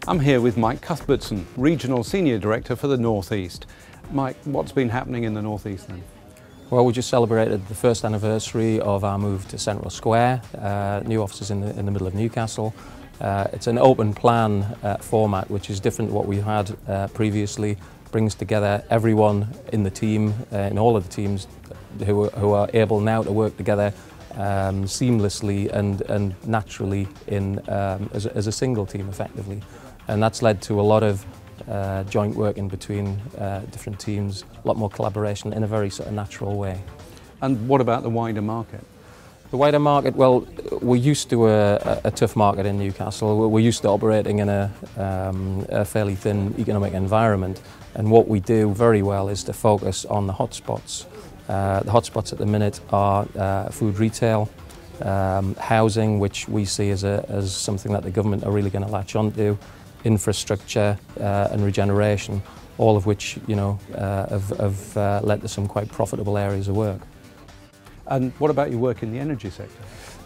I'm here with Mike Cuthbertson, Regional Senior Director for the North East. Mike, what's been happening in the North East then? Well, we just celebrated the first anniversary of our move to Central Square, new offices in the middle of Newcastle. It's an open plan format, which is different to what we had previously. Brings together everyone in the team, in all of the teams who are able now to work together seamlessly and naturally as a single team effectively. And that's led to a lot of joint working between different teams, a lot more collaboration in a very sort of natural way. And what about the wider market? The wider market, well, we're used to a tough market in Newcastle. We're used to operating in a fairly thin economic environment, and what we do very well is to focus on the hotspots. The hotspots at the minute are food retail, housing, which we see as something that the government are really going to latch onto, infrastructure and regeneration, all of which, you know, have led to some quite profitable areas of work. And what about your work in the energy sector?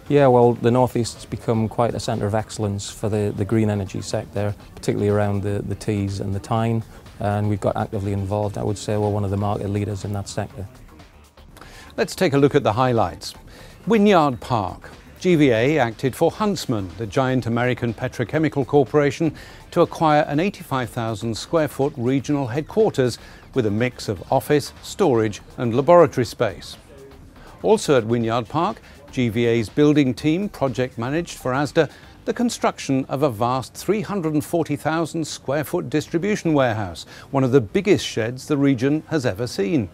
Yeah, well, the North East has become quite a centre of excellence for the green energy sector, particularly around the Tees and the Tyne, and we've got actively involved. I would say we're one of the market leaders in that sector. Let's take a look at the highlights. Wynyard Pork. GVA acted for Huntsman, the giant American petrochemical corporation, to acquire an 85,000 square foot regional headquarters with a mix of office, storage and laboratory space. Also at Wynyard Pork, GVA's building team project managed for Asda the construction of a vast 340,000 square foot distribution warehouse, one of the biggest sheds the region has ever seen.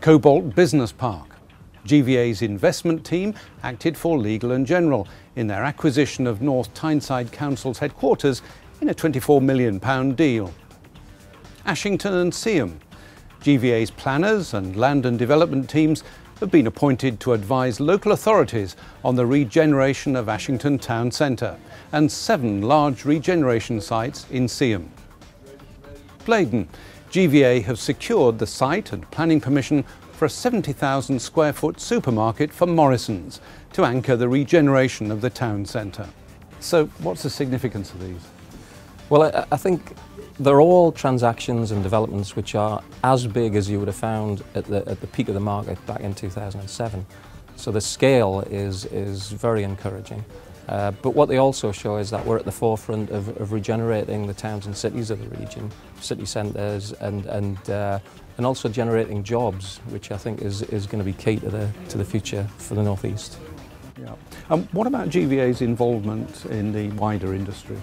Cobalt Business Park. GVA's investment team acted for Legal & General in their acquisition of North Tyneside Council's headquarters in a £24 million deal. Ashington and Seaham. GVA's planners and land and development teams have been appointed to advise local authorities on the regeneration of Ashington Town Centre and 7 large regeneration sites in Seaham. Blaydon. GVA have secured the site and planning permission for a 70,000 square foot supermarket for Morrison's to anchor the regeneration of the town centre. So what's the significance of these? Well, I think they're all transactions and developments which are as big as you would have found at the peak of the market back in 2007. So the scale is very encouraging. But what they also show is that we're at the forefront of regenerating the towns and cities of the region, city centres, and also generating jobs, which I think is going to be key to the future for the North East. Yeah. What about GVA's involvement in the wider industry?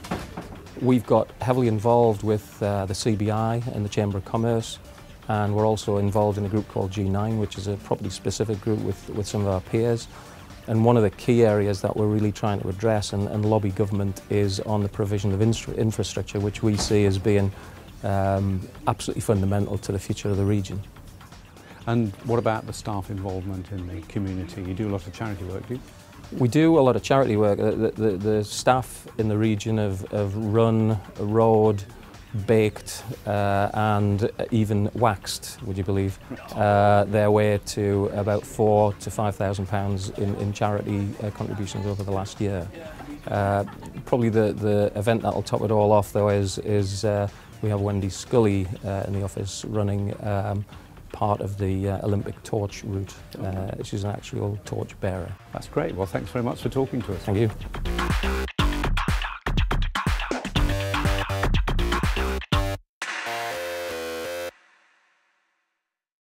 We've got heavily involved with the CBI and the Chamber of Commerce, and we're also involved in a group called G9, which is a property-specific group with some of our peers. And one of the key areas that we're really trying to address and lobby government is on the provision of infrastructure, which we see as being absolutely fundamental to the future of the region. And what about the staff involvement in the community? You do a lot of charity work, do you? We do a lot of charity work. The staff in the region have run, rowed, baked and even waxed, would you believe, their way to about £4,000 to £5,000 in charity contributions over the last year. Probably the event that will top it all off, though, is we have Wendy Scully in the office running part of the Olympic torch route. She's an actual torch bearer. That's great. Well, thanks very much for talking to us. Thank you.